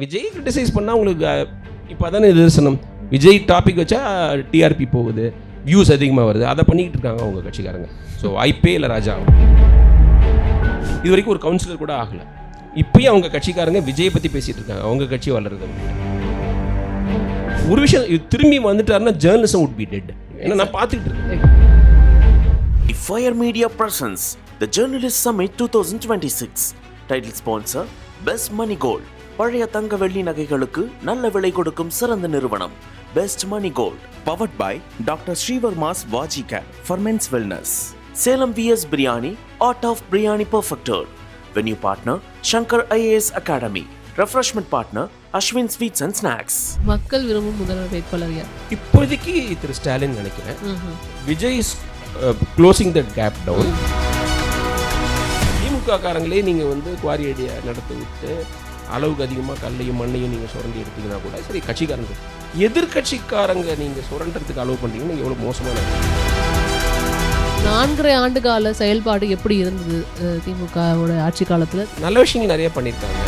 Vijay criticise பண்ணால் உங்களுக்கு இப்போ தானே நிதர்சனம். விஜய் டாபிக் வச்சா டிஆர்பி போகுது, வியூஸ் அதிகமாக வருது, அதை பண்ணிக்கிட்டு இருக்காங்க அவங்க கட்சிக்காரங்க. ஸோ வாய்ப்பே இல்லை ராஜா. இது வரைக்கும் ஒரு கவுன்சிலர் கூட ஆகலை. இப்பயும் அவங்க கட்சிக்காரங்க விஜயை பற்றி பேசிகிட்டு இருக்காங்க, அவங்க கட்சி வளருது. ஒரு விஷயம் திரும்பி வந்துட்டாருன்னா ஜேர்னலிசம் would be dead. ஏன்னா நான் பார்த்துக்கிட்டு இருக்கேன். Fire Media presents the Journalist Summit 2026. Title sponsor Best Money Gold. பழைய தங்க வெள்ளி நகைகளுக்கு நல்ல விலை கொடுக்கும் சிறந்த நிறுவனம் Best Money Gold. Powered by Dr. Srivarma's Vajika for Men's Wellness. Salem VS Biryani, Art of Biryani Perfected. Venue partner Shankar IAS Academy. Refreshment partner Ashwin Sweets and Snacks. மக்கள் விரும்பும் முதல்வர் வேட்பாளர் யார்? இப்போதைக்கு திரு ஸ்டாலின் நினைக்கிறேன். Vijay is closing that gap down. DMK காரங்களே நீங்கள் வந்து குவாரி ஐடியா நடத்த விட்டு அளவுக்கு அதிகமாக கல்லையும் மண்ணையும் நீங்கள் சுரண்டி எடுத்தீங்கன்னா கூட சரி, கட்சிக்காரங்க எதிர்கட்சிக்காரங்க நீங்கள் சுரண்டறதுக்கு அலோவ் பண்ணுறீங்கன்னா எவ்வளோ மோசமான 4.5 ஆண்டு கால செயல்பாடு எப்படி இருந்தது திமுகவோட ஆட்சி காலத்தில்? நல்ல விஷயங்கள் நிறைய பண்ணியிருக்காங்க.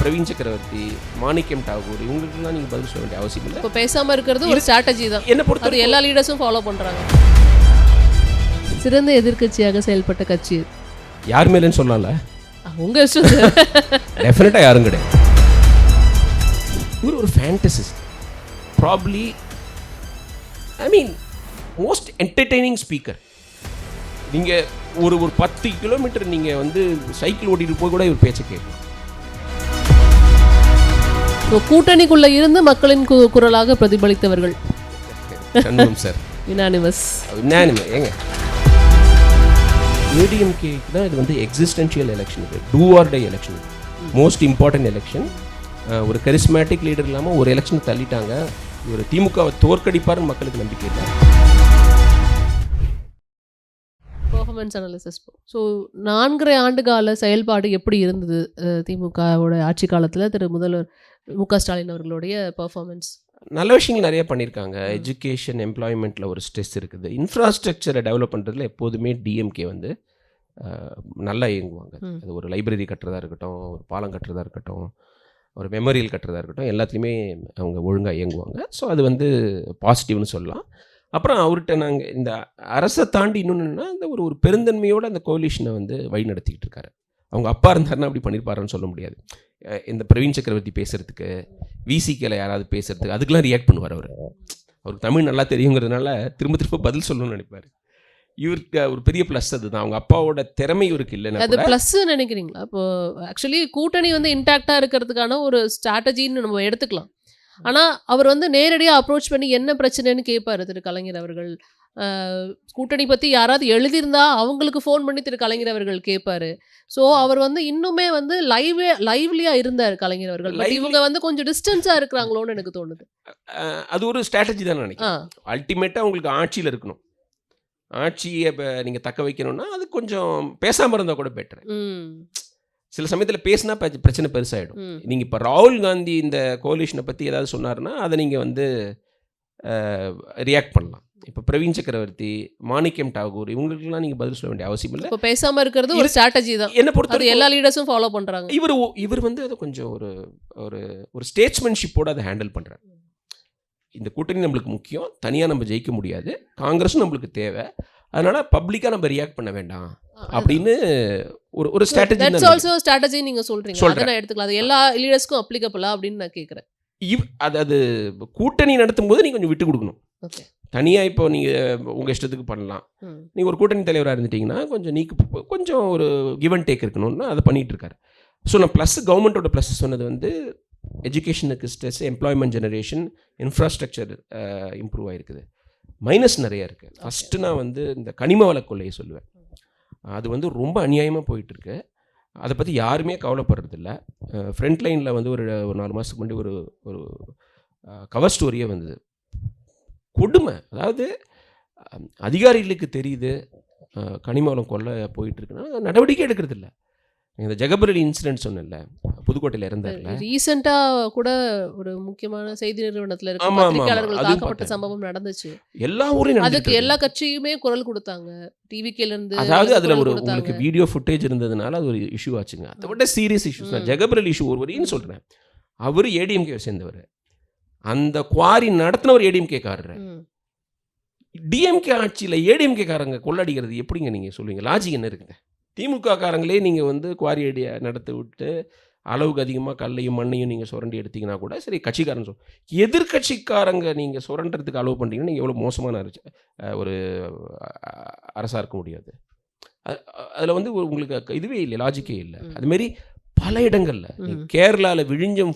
பிரவீன் சக்கரவர்த்தி, மாணிக்கம் டாகூர், இவங்களுக்குலாம் நீங்கள் பதில் சொல்ல வேண்டிய அவசியம் இல்லை. இப்போ பேசாமல் இருக்கிறது ஒரு ஸ்ட்ராட்டஜி தான். என்ன பொறுத்தவரை எல்லா லீடர்ஸும் ஃபாலோ பண்ணுறாங்க. சிறந்த எதிர்க்கட்சியாக செயல்பட்ட கட்சி யார் மேலேன்னு சொல்லல, உங்க இஷ்டம். டெஃபினட்டாக யாரும் கிடையாது. இவர் ஒரு fantasist, probably I mean most entertaining speaker. நீங்கள் ஒரு 10 கிலோமீட்டர் நீங்கள் வந்து சைக்கிள் ஓட்டிகிட்டு போய் கூட இவர் பேச்சை கேட்கலாம். கூட்டணிக்குள்ள இருந்து மக்களின் குரலாக பிரதிபலித்தவர்கள் சண்முகம் சார். யுனானிமஸ் ஏங்க ஏடிஎம்கே தான் இது வந்து எக்ஸிஸ்டென்ஷியல் எலெக்ஷன், இது do or die election, most important election. ஒரு கரிஸ்மேட்டிக் லீடர் இல்லாமல் ஒரு எலெக்ஷன் தள்ளிட்டாங்க. இவர் திமுகவை தோற்கடிப்பார்னு மக்களுக்கு நம்பிக்கை இல்லை. Performance analysis. ஸோ 4.5 ஆண்டு கால செயல்பாடு எப்படி இருந்தது திமுகவோட ஆட்சி காலத்தில் திரு முதல்வர் மு.க. ஸ்டாலின் அவர்களுடைய பெர்ஃபார்மன்ஸ்? நல்ல விஷயங்கள் நிறைய பண்ணியிருக்காங்க. எஜுகேஷன், எம்ப்ளாய்மெண்ட்டில் ஒரு ஸ்ட்ரெஸ் இருக்குது. இன்ஃப்ராஸ்ட்ரக்சரை டெவலப் பண்ணுறதுல எப்போதுமே டிஎம்கே வந்து நல்லா இயங்குவாங்க. அது ஒரு லைப்ரரி கட்டுறதா இருக்கட்டும், ஒரு பாலம் கட்டுறதா இருக்கட்டும், ஒரு மெமோரியல் கட்டுறதா இருக்கட்டும், எல்லாத்துலேயுமே அவங்க ஒழுங்காக இயங்குவாங்க. ஸோ அது வந்து பாசிட்டிவ்னு சொல்லலாம். அப்புறம் அவர்கிட்ட நாங்கள் இந்த அரசை தாண்டி இன்னொன்றுனா இந்த ஒரு பெருந்தன்மையோடு அந்த கோலிஷனை வந்து வழி நடத்திக்கிட்டு இருக்காரு. அவங்க அப்பா இருந்தாருன்னா அப்படி பண்ணியிருப்பாருன்னு சொல்ல முடியாது. இந்த பிரவீன் சக்கரவர்த்தி பேசுகிறதுக்கு, விசிகேல யாராவது பேசுகிறதுக்கு அதுக்கெலாம் ரியாக்ட் பண்ணுவார். அவருக்கு தமிழ் நல்லா தெரியுங்கிறதுனால திரும்ப பதில் சொல்லணும்னு நினைப்பார். இவருக்கு ஒரு பெரிய ப்ளஸ் அதுதான். அவங்க அப்பாவோட திறமை இவருக்கு இல்லைன்னா அது ப்ளஸ் நினைக்கிறீங்களா? இப்போ ஆக்சுவலி கூட்டணி வந்து இன்டாக்டாக இருக்கிறதுக்கான ஒரு ஸ்ட்ராட்டஜின்னு நம்ம எடுத்துக்கலாம். ஆனால் அவர் வந்து நேரடியாக அப்ரோச் பண்ணி என்ன பிரச்சனைன்னு கேட்பார் திரு கலைஞர் அவர்கள். கூட்டணி பற்றி யாராவது எழுதியிருந்தா அவங்களுக்கு ஃபோன் பண்ணி திரு கலைஞர் அவர்கள் கேட்பார். ஸோ அவர் வந்து இன்னுமே வந்து லைவ்லியாக இருந்தார் கலைஞர் அவர்கள். இவங்க வந்து கொஞ்சம் டிஸ்டன்ஸாக இருக்கிறாங்களோன்னு எனக்கு தோணுது. அது ஒரு ஸ்ட்ராட்டஜி தான் நினைக்கிறேன். அல்டிமேட்டாக உங்களுக்கு ஆட்சியில் இருக்கணும், ஆட்சியை இப்போ நீங்கள் தக்க வைக்கணும்னா அது கொஞ்சம் பேசாமல் இருந்தால் கூட பெட்டர். சில சமயத்தில் பேசினா பிரச்சனை பெருசாகிடும். நீங்கள் இப்போ ராகுல் காந்தி இந்த கோலிஷனை பற்றி ஏதாவது சொன்னார்னா அதை நீங்கள் வந்து ரியாக்ட் பண்ணலாம். இப்போ பிரவீன் சக்கரவர்த்தி, மாணிக்கம் டாகூர், இவங்களுக்குலாம் நீங்கள் பதில் சொல்ல வேண்டிய அவசியம் இல்லை. இப்போ பேசாமல் இருக்கிறது ஒரு ஸ்ட்ராட்டஜி தான். என்ன பொறுத்தவரை எல்லா லீடர்ஸும் ஃபாலோ பண்ணுறாங்க. இவர் வந்து அதை கொஞ்சம் ஒரு ஸ்டேட்ஸ்மேன்ஷிப்போடு அதை ஹேண்டில் பண்ணுறாரு. இந்த கூட்டணி நம்மளுக்கு முக்கியம், தனியாக நம்ம ஜெயிக்க முடியாது, காங்கிரஸும் நம்மளுக்கு தேவை, அதனால் பப்ளிக்காக நம்ம ரியாக்ட் பண்ண வேண்டாம் அப்படின்னு ஒரு ஸ்ட்ராட்டஜி. தட்ஸ் ஆல்சோ ஸ்ட்ராட்டஜி நீங்கள் சொல்கிறீங்க. அதை நான் எடுத்துக்கலாம். அது எல்லா லீடர்ஸ்க்கும் அப்ளிகபிளா அப்படின்னு நான் கேட்குறேன். அது கூட்டணி நடத்தும் போது நீங்கள் கொஞ்சம் விட்டு கொடுக்கணும். ஓகே, தனியாக இப்போ நீங்கள் உங்கள் இஷ்டத்துக்கு பண்ணலாம். நீங்கள் ஒரு கூட்டணி தலைவராக இருந்துட்டிங்கன்னா கொஞ்சம் ஒரு கிவ் அண்ட் டேக் இருக்கணும்னா அதை பண்ணிகிட்டு இருக்காரு. ஸோ நான் ப்ளஸ் கவர்மெண்ட்டோட ப்ளஸ் சொன்னது வந்து எஜுகேஷனுக்கு stress, employment generation, infrastructure improve ஆகிருக்குது. மைனஸ் நிறையா இருக்குது. ஃபஸ்ட்டு நான் வந்து இந்த கனிம வள கொள்ளையை சொல்லுவேன். அது வந்து ரொம்ப அநியாயமாக போயிட்டுருக்கு. அதை பற்றி யாருமே கவலைப்படுறதில்ல. ஃப்ரண்ட் லைனில் வந்து ஒரு 4 மாதத்துக்கு முன்னாடி ஒரு கவர் ஸ்டோரியே வந்தது. கொடுமை. அதாவது அதிகாரிகளுக்கு தெரியுது கனிம வளம் கொள்ளை போயிட்டுருக்குன்னா நடவடிக்கை எடுக்கிறதில்ல. இந்த ஜெகபரலி இன்சிடென்ட் சொன்னேன்ல, புதுக்கோட்டையில் இருந்தார்ல. ரீசெண்டாக கூட ஒரு முக்கியமான செய்தி நிறுவனத்தில் இருக்க ஆமா, ஆமா, பத்திரிகையாளர்கள் அதுவும் தாக்கப்பட்ட பார்த்தேன். சம்பவம் நடந்துச்சு. எல்லா ஊரையும் அதுக்கு நடந்துட்டு எல்லா இருக்கு. கட்சியுமே குரல் கொடுத்தாங்க. டிவிகேல இருந்து அதாவது அதில் குரல் ஒரு கொடுத்தாங்க. உங்களுக்கு வீடியோ ஃபுட்டேஜ் இருந்ததுனால அது ஒரு இஷ்யூ ஆச்சுங்க. அதை விட சீரியஸ் இஷ்யூஸ் தான் ஜெகபரலி இஷ்யூ. ஒருவரையும் சொல்கிறேன், அவர் ஏடிஎம்கே சேர்ந்தவர், அந்த குவாரி நடத்தினவர் ஏடிஎம்கே காரர். ம். டிஎம்கே ஆட்சியில் ஏடிஎம்கே காரங்க கொள்ளடிக்கிறது எப்படிங்க நீங்கள் சொல்லுவீங்க? லாஜிக் என்ன இருக்குங்க? திமுக காரங்களே நீங்கள் வந்து குவாரி ஏடியை நடத்தி விட்டு அளவுக்கு அதிகமாக கல்லையும் மண்ணையும் நீங்கள் சுரண்டி எடுத்தீங்கன்னா கூட சரி, கட்சிக்காரன் எதிர்கட்சிக்காரங்க நீங்கள் சுரண்டுறதுக்கு அலோவ் பண்ணுறீங்கன்னா நீங்கள் எவ்வளோ மோசமான ஒரு அரசாக இருக்க முடியாது. அதில் வந்து உங்களுக்கு இதுவே இல்லை, லாஜிக்கே இல்லை. அதுமாரி பல இடங்களில் கேரளாவில் விழிஞ்சம்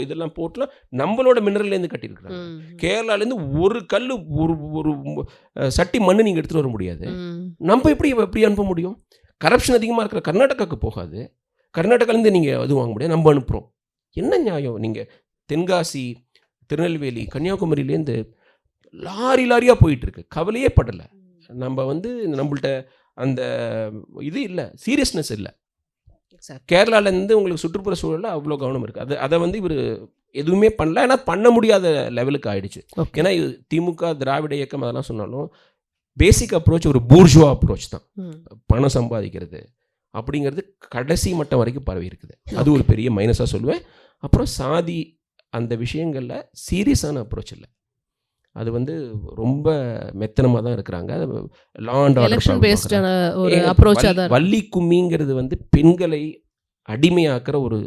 இதெல்லாம் போட்டுலாம் நம்மளோட மினரல்லேருந்து கட்டியிருக்கிறாங்க. கேரளாலேருந்து ஒரு கல் ஒரு ஒரு சட்டி மண்ணு நீங்கள் எடுத்துகிட்டு வர முடியாது. நம்ம எப்படி அனுப்ப முடியும்? கரப்ஷன் அதிகமாக இருக்கிற கர்நாடகாவுக்கு போகாது, கர்நாடகாலேருந்து நீங்கள் அது வாங்க முடியாது, நம்ம அனுப்புகிறோம். என்ன நியாயம்? நீங்கள் தென்காசி, திருநெல்வேலி, கன்னியாகுமரியிலேருந்து லாரியாக போயிட்டுருக்கு, கவலையே படலை. நம்ம வந்து நம்மள்ட்ட அந்த இது இல்லை, சீரியஸ்னஸ் இல்லை. கேரளாலேருந்து உங்களுக்கு சுற்றுப்புற சூழலில் அவ்வளோ கவனம் இருக்குது. அதை வந்து இவர் எதுவுமே பண்ணல. ஏன்னா பண்ண முடியாத லெவலுக்கு ஆயிடுச்சு. ஏன்னா இது திமுக திராவிட இயக்கம் அதெல்லாம் சொன்னாலும் பேசிக் அப்ரோச் ஒரு பூர்ஜுவா அப்ரோச் தான். பணம் சம்பாதிக்கிறது அப்படிங்கிறது கடைசி மட்டம் வரைக்கும் பரவி இருக்குது. அது ஒரு பெரிய மைனஸாக சொல்லுவேன். அப்புறம் சாதி அந்த விஷயங்களில் சீரியஸான அப்ரோச் இல்லை. அது வந்து ரொம்ப மெத்தனமாக தான் இருக்கிறாங்க. லா அண்ட் ஆர்டர் வள்ளி கும்மிங்கிறது வந்து பெண்களை அடிமையாக்குற ஒரு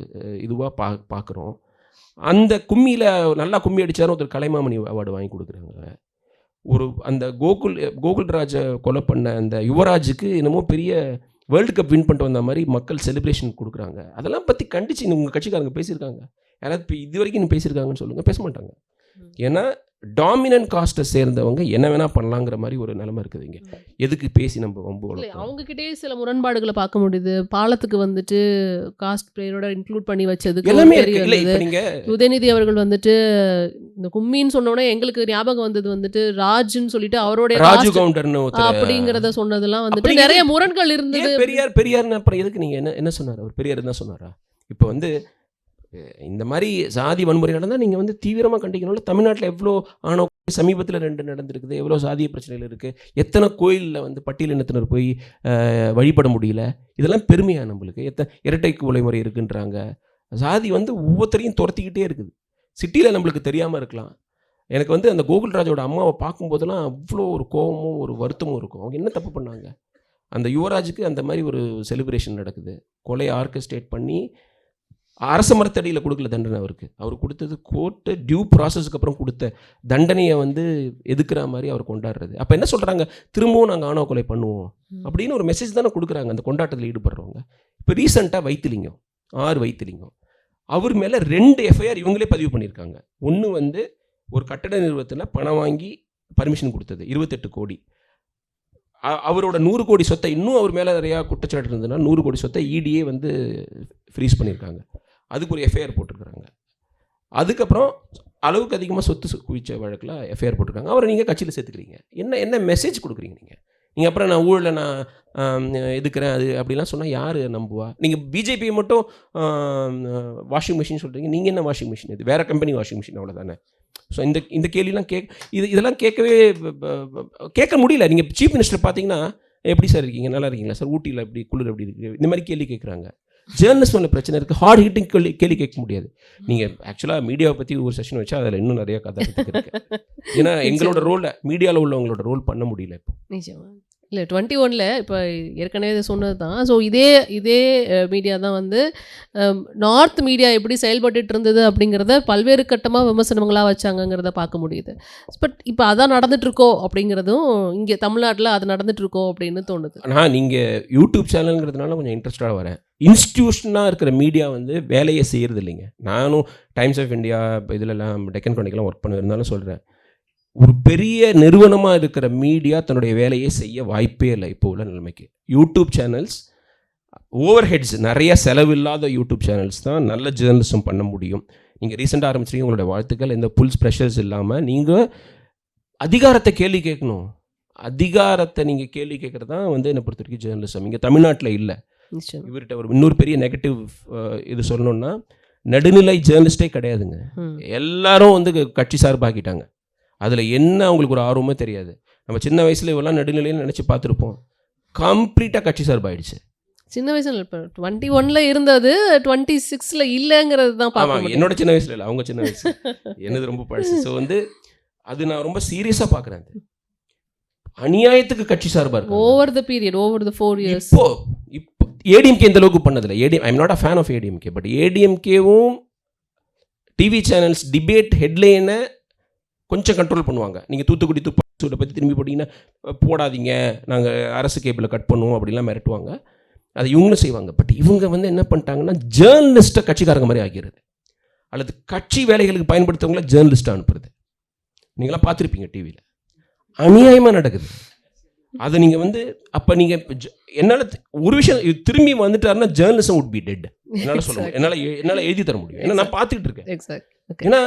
இதுவாக பார்க்குறோம். அந்த கும்மியில் நல்லா கும்மி அடித்தாரும் ஒருத்தர் கலைமாமணி அவார்டு வாங்கி கொடுக்குறாங்க. அந்த கோகுல்ராஜை கொலை பண்ண அந்த யுவராஜுக்கு என்னமோ பெரிய வேர்ல்டு கப் வின் பண்ணிட்டு வந்த மாதிரி மக்கள் செலிப்ரேஷன் கொடுக்குறாங்க. அதெல்லாம் பற்றி கண்டிச்சு உங்கள் கட்சிக்காரங்க பேசியிருக்காங்க? யாராவது இது வரைக்கும் இன்னும் பேசியிருக்காங்கன்னு சொல்லுங்கள். பேச மாட்டாங்க. ஏன்னா டாமினன்ட் காஸ்ட்டை சேர்ந்தவங்க என்ன வேணா பண்ணலாங்கிற மாதிரி ஒரு நிலைமை இருக்குது. இங்கே எதுக்கு பேசி நம்ம வம்பு வளர்க்கணும்? அவங்ககிட்டே சில முரண்பாடுகளை பார்க்க முடியுது. பாலத்துக்கு வந்துட்டு காஸ்ட் பிளேயரோட இன்க்ளூட் பண்ணி வச்சதுக்கு எல்லாமே இல்லை. இப்போ நீங்கள் உதயநிதி அவர்கள் வந்துட்டு இந்த கும்மின்னு சொன்னோடனே எங்களுக்கு ஞாபகம் வந்தது வந்துட்டு ராஜ்னு சொல்லிட்டு அவரோட ராஜு கவுண்டர்னு அப்படிங்கிறத சொன்னதெல்லாம் வந்துட்டு நிறைய முரண்கள் இருந்தது. பெரியார்னு அப்புறம் எதுக்கு நீங்கள் என்ன சொன்னார்? அவர் பெரியார் தான் சொன்னாரா? இப்போ வந்து இந்த மாதிரி சாதி வன்முறை நடந்தால் நீங்கள் வந்து தீவிரமாக கண்டிக்கணும்ல. தமிழ்நாட்டில் எவ்வளோ ஆணவ சமீபத்தில் 2 நடந்திருக்குது. எவ்வளோ சாதிய பிரச்சனைகள் இருக்குது. எத்தனை கோயிலில் வந்து பட்டியலினத்தினர் போய் வழிபட முடியல. இதெல்லாம் பெருமையாக நம்மளுக்கு. இரட்டை கொலை முறை இருக்குன்றாங்க. சாதி வந்து ஒவ்வொருத்தரையும் துரத்திக்கிட்டே இருக்குது. சிட்டியில் நம்மளுக்கு தெரியாமல் இருக்கலாம். எனக்கு வந்து அந்த கோகுல்ராஜோட அம்மாவை பார்க்கும்போதெல்லாம் அவ்வளோ ஒரு கோபமும் ஒரு வருத்தமும் இருக்கும். அவங்க என்ன தப்பு பண்ணாங்க? அந்த யுவராஜுக்கு அந்த மாதிரி ஒரு செலிப்ரேஷன் நடக்குது. கொலையை ஆர்கெஸ்ட்ரேட் பண்ணி அரச மரத்தடியில் கொடுக்கல தண்டனை. அவர் கொடுத்தது கோர்ட்டு டியூ ப்ராசஸ்க்கு அப்புறம் கொடுத்த தண்டனையை வந்து எதுக்குற மாதிரி அவர் கொண்டாடுறது. அப்போ என்ன சொல்கிறாங்க? திரும்பவும் நாங்கள் ஆணவ கொலை பண்ணுவோம் அப்படின்னு ஒரு மெசேஜ் தானே கொடுக்குறாங்க அந்த கொண்டாட்டத்தில் ஈடுபடுறவங்க. இப்போ ரீசெண்டாக வைத்திலிங்கம், வைத்திலிங்கம் அவர் மேலே 2 எஃப்ஐஆர் இவங்களே பதிவு பண்ணியிருக்காங்க. ஒன்று வந்து ஒரு கட்டட நிறுவனத்தில் பணம் வாங்கி பர்மிஷன் கொடுத்தது 28 கோடி. அவரோட 100 கோடி சொத்தை இன்னும் அவர் மேலே நிறையா குற்றச்சாட்டு இருந்ததுன்னா 100 கோடி சொத்தை இடியே வந்து ஃப்ரீஸ் பண்ணியிருக்காங்க. அதுக்கு ஒரு எஃப்ஐஆர் போட்டிருக்கிறாங்க. அதுக்கப்புறம் அளவுக்கு அதிகமாக சொத்து குவிச்ச வழக்கில் எஃப்ஐஆர் போட்டிருக்காங்க. அவரை நீங்கள் கட்சியில் சேர்த்துக்கிறீங்க. என்ன மெசேஜ் கொடுக்குறீங்க நீங்கள்? அப்புறம் நான் ஊழலை நான் எதுக்குறேன் அது அப்படிலாம் சொன்னால் யார் நம்புவா? நீங்கள் பிஜேபியை மட்டும் வாஷிங் மிஷின் சொல்கிறீங்க. நீங்கள் என்ன வாஷிங் மிஷின்? இது வேறு கம்பெனி வாஷிங் மிஷின், அவ்வளோதானே. ஸோ இந்த கேள்விலாம் இதெல்லாம் கேட்க முடியல. நீங்கள் சீஃப் மினிஸ்டர் பார்த்தீங்கன்னா எப்படி சார் இருக்கீங்க, நல்லா இருக்கீங்களா சார், ஊட்டியில் எப்படி குளிர் எப்படி இருக்குது, இந்த மாதிரி கேள்வி கேட்குறாங்க. ஜேர்னலிஸ்ட் மேலே பிரச்சனை இருக்குது. ஹார்ட் ஹிட்டிங் கேள்வி கேட்க முடியாது. நீங்கள் ஆக்சுவலாக மீடியாவை பற்றி ஒரு செஷன் வச்சா அதில் இன்னும் நிறையா கதை இருக்குது. ஏன்னா எங்களோட ரோலில் மீடியாவில் உள்ளவங்களோட ரோல் பண்ண முடியல இப்போ. நிச்சயமா இல்லை 21 இப்போ ஏற்கனவே இதை சொன்னது தான். ஸோ இதே மீடியா தான் வந்து நார்த் மீடியா எப்படி செயல்பட்டு இருந்தது அப்படிங்கிறத பல்வேறு கட்டமாக விமர்சனங்களாக வச்சாங்கங்கிறத பார்க்க முடியுது. பட் இப்போ அதான் நடந்துட்டுருக்கோ அப்படிங்கிறதும் இங்கே தமிழ்நாட்டில் அது நடந்துட்டுருக்கோ அப்படின்னு தோணுது. ஆனால் நீங்கள் யூடியூப் சேனலுங்கிறதுனால கொஞ்சம் இன்ட்ரெஸ்டாக வரேன். இன்ஸ்டிடியூஷனாக இருக்கிற மீடியா வந்து வேலையை செய்கிறது இல்லைங்க. நானும் டைம்ஸ் ஆஃப் இந்தியா இதிலெல்லாம் டெக்கன் க்ரானிக்கெல்லாம் ஒர்க் பண்ணியிருந்தாலும் சொல்கிறேன், ஒரு பெரிய நிறுவனமாக இருக்கிற மீடியா தன்னுடைய வேலையை செய்ய வாய்ப்பே இல்லை இப்போ உள்ள நிலைமைக்கு. யூடியூப் சேனல்ஸ் ஓவர் ஹெட்ஸ், நிறைய செலவில்லாத யூடியூப் சேனல்ஸ் தான் நல்ல ஜேர்னலிசம் பண்ண முடியும். நீங்கள் ரீசெண்டாக ஆரம்பிச்சிருக்கீங்க, உங்களோட வாழ்த்துக்கள். எந்த புல்ஸ் ப்ரெஷர்ஸ் இல்லாமல் நீங்கள் அதிகாரத்தை கேள்வி கேட்கணும். அதிகாரத்தை நீங்கள் கேள்வி கேட்குறது தான் வந்து என்னை பொறுத்த வரைக்கும் ஜேர்னலிசம். இங்கே தமிழ்நாட்டில் இல்லை. நிச்சயம். இவர்கிட்ட ஒரு இன்னொரு பெரிய நெகட்டிவ் இது சொல்லணும்னா, நடுநிலை ஜேர்னலிஸ்டே கிடையாதுங்க. எல்லாரும் வந்து கட்சி சார்பாக்கிட்டாங்க. அதில் என்ன அவங்களுக்கு ஒரு ஆர்வமே தெரியாது. நம்ம சின்ன வயசில் இவெல்லாம் நடுநிலைன்னு நினச்சி பார்த்துருப்போம். கம்ப்ளீட்டாக கட்சி சார்பாயிடுச்சு. சின்ன வயசுல இப்போ 21ல இருந்தது 26ல இல்லைங்கிறது தான் பார்க்க ஆமாம், முடியும். என்னோட சின்ன வயசுல இல்லை, அவங்க சின்ன வயசு, என்னது ரொம்ப பழசு. ஸோ வந்து அது நான் ரொம்ப சீரியஸாக பார்க்குறேன். அநியாயத்துக்கு கட்சி சார்பாக இருக்கு. Over the period, over the 4 years. இப்போ ஏடிஎம்கே இந்த அளவுக்கு பண்ணதில்லை. I am not a fan of ADMK. But ஏடிஎம்கேவும் டிவி சேனல்ஸ் டிபேட் ஹெட்லைனை கொஞ்சம் கண்ட்ரோல் பண்ணுவாங்க. நீங்கள் தூத்துக்குடி துப்பாக்கி சூட்டை பற்றி திரும்பி போட்டிங்கன்னா போடாதீங்க, நாங்கள் அரசு கேபிளை கட் பண்ணுவோம் அப்படிலாம் மிரட்டுவாங்க. அதை இவங்களும் செய்வாங்க. பட் இவங்க வந்து என்ன பண்ணிட்டாங்கன்னா, ஜேர்னலிஸ்ட்டை கட்சிக்காரங்க மாதிரி ஆகிறது, அல்லது கட்சி வேலைகளுக்கு பயன்படுத்தவங்கள ஜேர்னலிஸ்ட்டாக அனுப்புறது. நீங்களாம் பார்த்துருப்பீங்க டிவியில். அநியாயமாக நடக்குது. அதை நீங்கள் வந்து அப்போ நீங்கள் என்னால் ஒரு விஷயம் இது திரும்பி வந்துட்டாருன்னா ஜேர்னலிசம் வுட் பி டெட். என்னால் சொல்ல முடியும், என்னால் எழுதி தர முடியும். ஏன்னா நான் பார்த்துக்கிட்டு இருக்கேன். எக்ஸாக்ட். ஏன்னா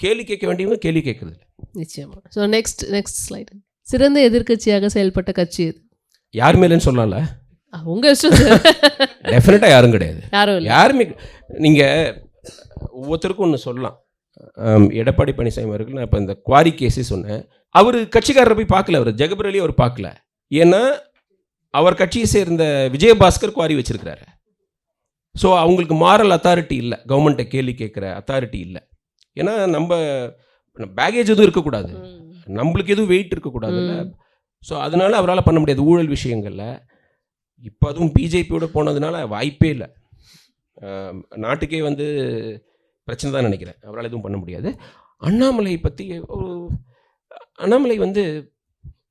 கேள்வி கேட்க வேண்டியவங்க கேள்வி கேட்கறது. நிச்சயமா. So next slide. சிறந்த எதிர்க்கட்சியாக செயல்பட்ட கட்சி எது? யார் மேலேன்னு சொல்லலாம்ல? உங்கள் இஷ்டம். டெஃபினட்டாக யாரும் கிடையாது. யாரும் இல்லை. யாருமே. நீங்கள் ஒவ்வொருத்தருக்கும் ஒன்று சொல்லலாம். எடப்பாடி பழனிசாமி அவர்கள், நான் இப்போ இந்த குவாரி கேஸே சொன்னேன், அவர் கட்சிக்காரரை போய் பார்க்கல, அவர் ஜெகபர் அவர் பார்க்கல. ஏன்னா அவர் கட்சியை சேர்ந்த விஜயபாஸ்கர் குவாரி வச்சிருக்கிறாரு. ஸோ அவங்களுக்கு மாரல் அத்தாரிட்டி இல்லை, கவர்மெண்ட்டை கேள்வி கேட்குற அத்தாரிட்டி இல்லை. ஏன்னா நம்ம பேகேஜ் எதுவும் இருக்கக்கூடாது, நம்மளுக்கு எதுவும் வெயிட் இருக்கக்கூடாதுல்ல. ஸோ அதனால அவரால் பண்ண முடியாது ஊழல் விஷயங்களில். இப்போ அதுவும் பிஜேபியோட போனதுனால வாய்ப்பே இல்லை. நாட்டுக்கே வந்து பிரச்சனை தான் நினைக்கிறேன். அவரால் எதுவும் பண்ண முடியாது. அண்ணாமலை பற்றி அண்ணாமலை வந்து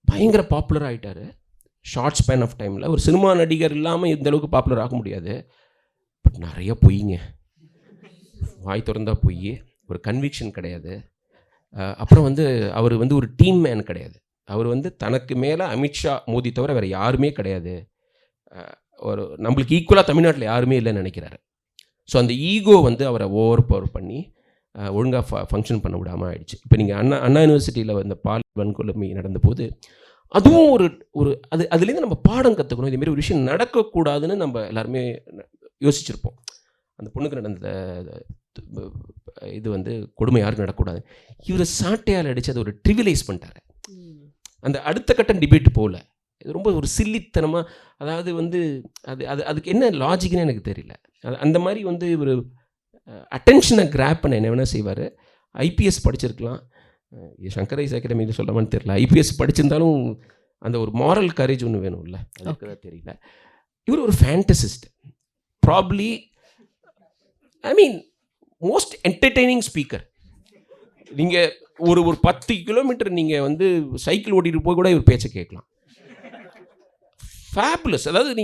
பயங்கர பாப்புலர் ஆகிட்டார் ஷார்ட் ஸ்பேன் ஆஃப் டைமில். ஒரு சினிமா நடிகர் இல்லாமல் இந்த அளவுக்கு பாப்புலர் ஆக முடியாது. பட் நிறைய பொய்ங்க, வாய் திறந்தா பொய், ஒரு கன்விக்ஷன் கிடையாது. அப்புறம் வந்து அவர் வந்து ஒரு டீம் மேன் கிடையாது. அவர் வந்து தனக்கு மேலே அமித்ஷா மோடி தவிர வேறு யாருமே கிடையாது. ஒரு நம்மளுக்கு ஈக்குவலாக தமிழ்நாட்டில் யாருமே இல்லைன்னு நினைக்கிறாரு. ஸோ அந்த ஈகோ வந்து அவரை ஓவர் பவர் பண்ணி ஒழுங்காக ஃபங்க்ஷன் பண்ண விடாமல் ஆயிடுச்சு. இப்போ நீங்கள் அண்ணா யூனிவர்சிட்டியில் இந்த பால் வன்கொடுமை நடந்தபோது அதுவும் ஒரு அதுலேருந்து நம்ம பாடம் கற்றுக்கணும். இதேமாரி ஒரு விஷயம் நடக்கக்கூடாதுன்னு நம்ம எல்லாருமே யோசிச்சிருப்போம். அந்த பொண்ணுக்கு நடந்த இது வந்து கொடுமை யாருக்கும் நடக்கக்கூடாது. இவர் சாட்டையால் அடித்து அதை ஒரு ட்ரிவிலைஸ் பண்ணிட்டாரு. அந்த அடுத்த கட்டம் டிபேட் போகல. இது ரொம்ப ஒரு சில்லித்தனமாக, அதாவது வந்து அதுக்கு என்ன லாஜிக்னு எனக்கு தெரியல. அந்த மாதிரி வந்து ஒரு அட்டென்ஷனை கிராப் பண்ண என்ன வேணால் செய்வார். ஐபிஎஸ் படிச்சிருக்கலாம், சங்கர் ஐஸ் அகாடமியில் சொல்லமான்னு தெரியல. ஐபிஎஸ் படிச்சிருந்தாலும் அந்த ஒரு மாரல் கரேஜ் ஒன்று வேணும்ல, அதுக்கு தான் தெரியல. இவர் ஒரு fantasist, probably most entertaining speaker. நீங்கள் ஒரு 10 கிலோமீட்டர் நீங்கள் வந்து சைக்கிள் ஓட்டிகிட்டு போய் கூட இவர் பேச்சை கேட்கலாம். ஃபேபுலஸ். அதாவது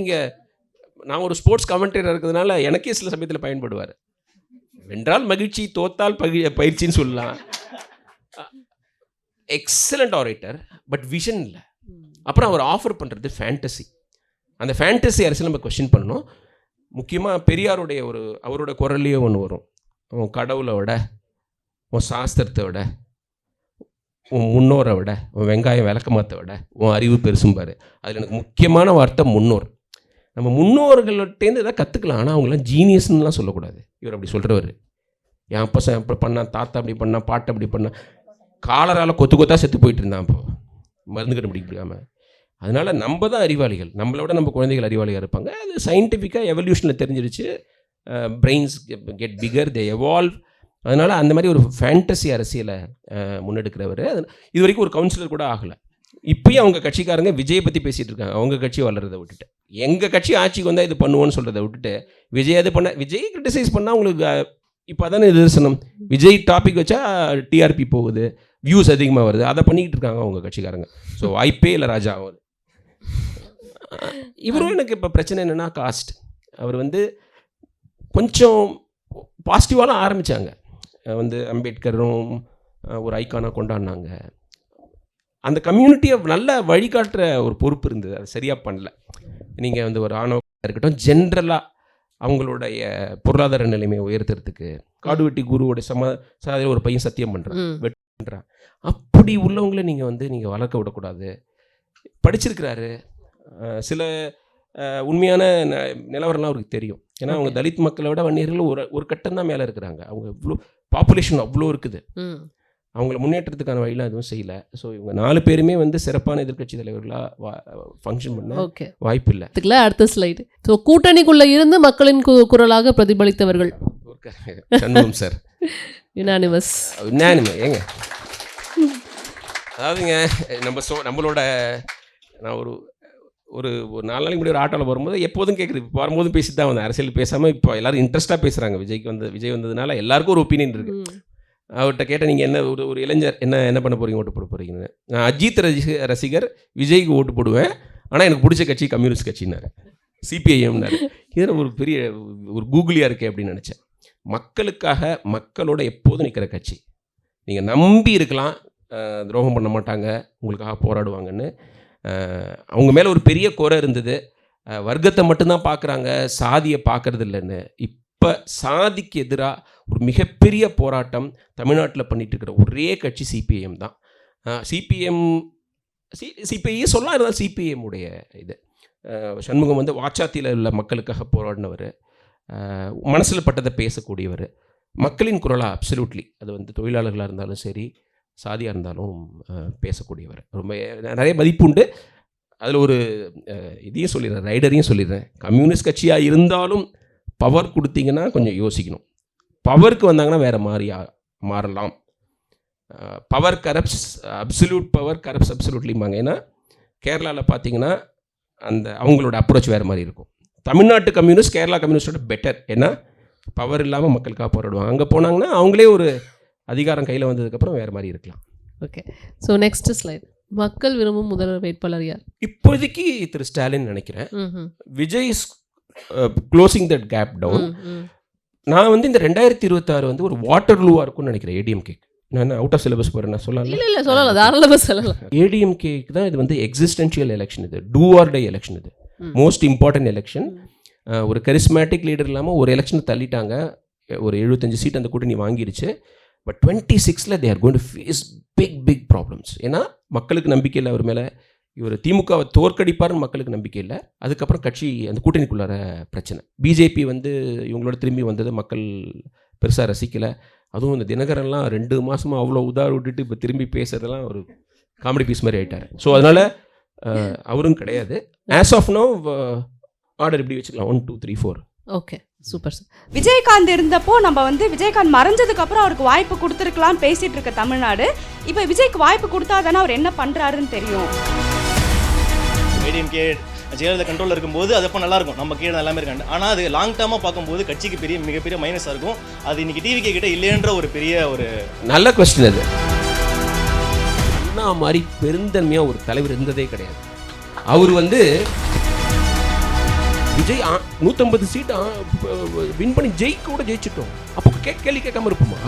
நான் ஒரு ஸ்போர்ட்ஸ் கமெண்டேட்டர் இருக்கிறதுனால எனக்கே சில சமயத்தில் பயன்படுவார். வென்றால் மகிழ்ச்சி, தோத்தால் பயிற்சின்னு சொல்லலாம். எக்ஸலண்ட் ஆரேட்டர், பட் விஷன் இல்லை. அப்புறம் அவர் ஆஃபர் பண்ணுறது ஃபேண்டசி. அந்த ஃபேண்டசி அரசியல் நம்ம கொஸ்டின் பண்ணணும். முக்கியமாக பெரியாருடைய அவரோட குரல்லையே ஒன்று வரும், உன் கடவுளை விட, உன் சாஸ்திரத்தை விட, உன் முன்னோரை விட, உன் வெங்காயம் விளக்கமாத்தை விட உன் அறிவு பெருசும்பார். அதில் எனக்கு முக்கியமான வார்த்தை முன்னோர். நம்ம முன்னோர்கள்ட்டேருந்து எதாவது கற்றுக்கலாம், ஆனால் அவங்களாம் ஜீனியஸ்ன்னுலாம் சொல்லக்கூடாது. இவர் அப்படி சொல்கிறவர். என் அப்பா அப்படி பண்ணால், தாத்தா அப்படி பண்ணால், பாட்டு அப்படி பண்ணால், காலரால் கொத்தாக செத்து போயிட்டு இருந்தான் இப்போ மருந்து கண்டுபிடிக்காமல். அதனால் நம்ம தான் அறிவாளிகள், நம்மளோட நம்ம குழந்தைகள் அறிவாளியாக இருப்பாங்க. அது சயின்டிஃபிக்காக எவல்யூஷனில் தெரிஞ்சிருச்சு. பிரெயின்ஸ் கெட் பிகர், தே எவால்வ். அதனால் அந்த மாதிரி ஒரு ஃபேண்டசி அரசியலை முன்னெடுக்கிறவர். இது வரைக்கும் ஒரு கவுன்சிலர் கூட ஆகலை. இப்போயும் அவங்க கட்சிக்காரங்க விஜயை பற்றி பேசிகிட்டு இருக்காங்க, அவங்க கட்சி வளர்றதை விட்டுட்டு. எங்கள் கட்சி ஆட்சிக்கு வந்தால் இது பண்ணுவோன்னு சொல்கிறத விட்டுட்டு விஜய் அது பண்ண, விஜய் கிரிட்டிசைஸ் பண்ணால் உங்களுக்கு இப்போ அதானே நிதர்சனம். விஜய் டாபிக் வச்சா டிஆர்பி போகுது, வியூஸ் அதிகமாக வருது, அதை பண்ணிக்கிட்டு இருக்காங்க அவங்க கட்சிக்காரங்க. ஸோ வாய்ப்பே இல்லை ராஜா அவர். இவரும் எனக்கு இப்போ பிரச்சனை என்னென்னா காஸ்ட். அவர் வந்து கொஞ்சம் பாசிட்டிவாலாம் ஆரம்பித்தாங்க. வந்து அம்பேத்கரும் ஒரு ஐக்கானாக கொண்டாடினாங்க. அந்த கம்யூனிட்டியை நல்லா வழிகாட்டுற ஒரு பொறுப்பு இருந்தது, அது சரியாக பண்ணல. நீங்கள் வந்து ஒரு ஆணவ இருக்கட்டும், ஜென்ரலாக அவங்களுடைய பொருளாதார நிலைமையை உயர்த்துறதுக்கு காடுவெட்டி குருவோட சாதியில் ஒரு பையன் சத்தியம் பண்ணுறான். அப்படி உள்ளவங்களை நீங்கள் வளர்க்க விடக்கூடாது. படிச்சிருக்கிறாரு, சில உண்மையான நிலவரம்லாம் அவருக்கு தெரியும். ஏன்னா அவங்க தலித் மக்களை விட வன்னியர்கள் ஒரு கட்டம் தான் மேலே இருக்கிறாங்க. அவங்க இவ்வளோ பாப்புலேஷன் அவ்வளோ இருக்குது. அவங்கள முன்னேற்றத்துக்கான வழியெலாம் எதுவும் செய்யலை. ஸோ இவங்க 4 பேருமே வந்து சிறப்பான எதிர்க்கட்சி தலைவர்களாக ஃபங்க்ஷன் பண்ண வாய்ப்பு இல்லை. அடுத்த ஸ்லைடு. ஸோ கூட்டணிக்குள்ளே இருந்து மக்களின் குரலாக பிரதிபலித்தவர்கள் சண்முகம் சார். யுனானிமஸ் ஏங்க, அதாவதுங்க நம்மளோட நான் ஒரு 4 நாளைக்கு முன்னாடி ஒரு ஆட்டோவில் வரும்போது எப்போதும் கேட்குது, இப்போ வரும்போதும் பேசிட்டு தான் வந்தேன். அரசியல் பேசாமல் இப்போ எல்லோரும் இன்ட்ரெஸ்ட்டாக பேசுகிறாங்க. விஜய் வந்ததுனால எல்லாருக்கும் ஒரு ஒப்பீனியன் இருக்குது. அவர்கிட்ட கேட்டால் நீங்கள் என்ன ஒரு இளைஞர் என்ன பண்ண போகிறீங்க, ஓட்டு போட போகிறீங்கன்னு. நான் அஜித் ரசிகர், விஜய்க்கு ஓட்டு போடுவேன், ஆனால் எனக்கு பிடிச்ச கட்சி கம்யூனிஸ்ட் கட்சின்னாரு, சிபிஐஎம்னாரு. இதில் ஒரு பெரிய ஒரு கூகுளியாக இருக்கே அப்படின்னு நினச்சேன். மக்களுக்காக மக்களோட எப்போதும் நிற்கிற கட்சி. நீங்கள் நம்பி இருக்கலாம், துரோகம் பண்ண மாட்டாங்க, உங்களுக்காக போராடுவாங்கன்னு. அவங்க மேலே ஒரு பெரிய குறை இருந்தது, வர்க்கத்தை மட்டும்தான் பார்க்குறாங்க, சாதியை பார்க்கறது இல்லைன்னு. இப்போ சாதிக்கு எதிராக ஒரு மிகப்பெரிய போராட்டம் தமிழ்நாட்டில் பண்ணிகிட்டு இருக்கிற ஒரே கட்சி சிபிஐஎம் தான். சிபிஐயே சொல்லலாம், இருந்தால் சிபிஐஎம் உடைய இது. சண்முகம் வந்து வாச்சாத்தியில் உள்ள மக்களுக்காக போராடினவர், மனசில் பட்டதை பேசக்கூடியவர், மக்களின் குரலாக அப்சல்யூட்லி, அது வந்து தொழிலாளர்களாக இருந்தாலும் சரி, சாதியாக இருந்தாலும் பேசக்கூடியவர். ரொம்ப நிறைய மதிப்பு உண்டு. அதில் ஒரு இதையும் சொல்லிடுறேன், ரைடரையும் சொல்லிடுறேன். கம்யூனிஸ்ட் கட்சியாக இருந்தாலும் பவர் கொடுத்தீங்கன்னா கொஞ்சம் யோசிக்கணும். பவருக்கு வந்தாங்கன்னா வேறு மாதிரி மாறலாம். Power corrupts, absolute power corrupts அப்சல்யூட்லிம்பாங்க. ஏன்னா கேரளாவில் பார்த்தீங்கன்னா அவங்களோட அப்ரோச் வேறு மாதிரி இருக்கும். தமிழ்நாட்டு கம்யூனிஸ்ட் கேரளா கம்யூனிஸ்டோட பெட்டர். ஏன்னா பவர் இல்லாமல் மக்களுக்காக போராடுவாங்க. அங்கே போனாங்கன்னா அவங்களே ஒரு அதிகாரம் கையில் வந்ததுக்கப்புறம் வேறு மாதிரி இருக்கலாம். Okay, so next slide. மக்கள் விரும்பும் முதல்வர் வேட்பாளர் யார்? இப்போதைக்கு திரு ஸ்டாலின் நினைக்கிறேன். Vijay is closing that gap down. நான் வந்து இந்த 2026 வந்து ஒரு வாட்டர் லூவாக இருக்கும்னு நினைக்கிறேன் ஏடிஎம்கேக்கு. நான் அவுட் ஆஃப் சிலபஸ் போகிறேன், நான் சொல்லலாம். இல்லை சொல்லலாம், தாராளமாக சொல்லலாம். ஏடிஎம்கேக்கு தான் இது வந்து எக்ஸிஸ்டென்ஷியல் எலெக்ஷன், இது டூ ஆர் டை எலெக்ஷன், இது மோஸ்ட் இம்பார்ட்டன்ட் எலெக்ஷன். ஒரு கரிஸ்மேட்டிக் லீடர் இல்லாமல் ஒரு எலெக்ஷனை தள்ளிட்டாங்க. ஒரு 75 சீட் அந்த கூட்டணி வாங்கிடுச்சு. பட் 26ல் they are going to face big problems. ஏன்னா மக்களுக்கு நம்பிக்கை இல்லை அவர் மேலே. இவர் திமுகவை தோற்கடிப்பார்னு மக்களுக்கு நம்பிக்கை இல்லை. அதுக்கப்புறம் கட்சி அந்த கூட்டணிக்குள்ளார பிரச்சனை. பிஜேபி வந்து இவங்களோட திரும்பி வந்தது மக்கள் பெருசாக ரசிக்கலை. அதுவும் இந்த தினகரன்லாம் 2 மாதமாக அவ்வளோ உதார விட்டுட்டு இப்போ திரும்பி பேசுறதெல்லாம் ஒரு காமெடி பீஸ் மாதிரி ஆகிட்டார். ஸோ அதனால் அவரும் கிடையாது. ஆஸ் ஆஃப் நோ ஆர்டர் இப்படி வச்சுக்கலாம், 1 2 3 4. Okay, super sir. விஜயகாந்த் இருந்தப்போ நம்ம வந்து விஜயகாந்த் மறைஞ்சதுக்கு அப்புறம் அவருக்கு வாய்ப்பு கொடுத்துருக்கலாம் பேசிட்டு இருக்க தமிழ்நாடு. இப்போ விஜய்க்கு வாய்ப்பு கொடுத்தாதானே அவர் என்ன பண்றாருன்னு தெரியும். ஏடிஎம்கே ஜெயலலிதா கண்ட்ரோலில் இருக்கும்போது அது அப்போ நல்லாயிருக்கும், நம்ம கீழே எல்லாமே இருக்காங்க. ஆனால் அது லாங் டேர்மாக பார்க்கும்போது கட்சிக்கு மிகப்பெரிய மைனஸாக இருக்கும். அது இன்னைக்கு டிவிகே கிட்ட இல்லைன்ற ஒரு பெரிய ஒரு நல்ல கொஸ்டின். அது என்ன மாதிரி பெருந்தன்மையாக ஒரு தலைவர் இருந்ததே கிடையாது. அவர் வந்து விஜய் 150 சீட் வின் பண்ணி ஜெயிக்க கூட ஜெயிச்சிட்டோம். அப்போ கேள்வி கேட்காம இருப்போமா?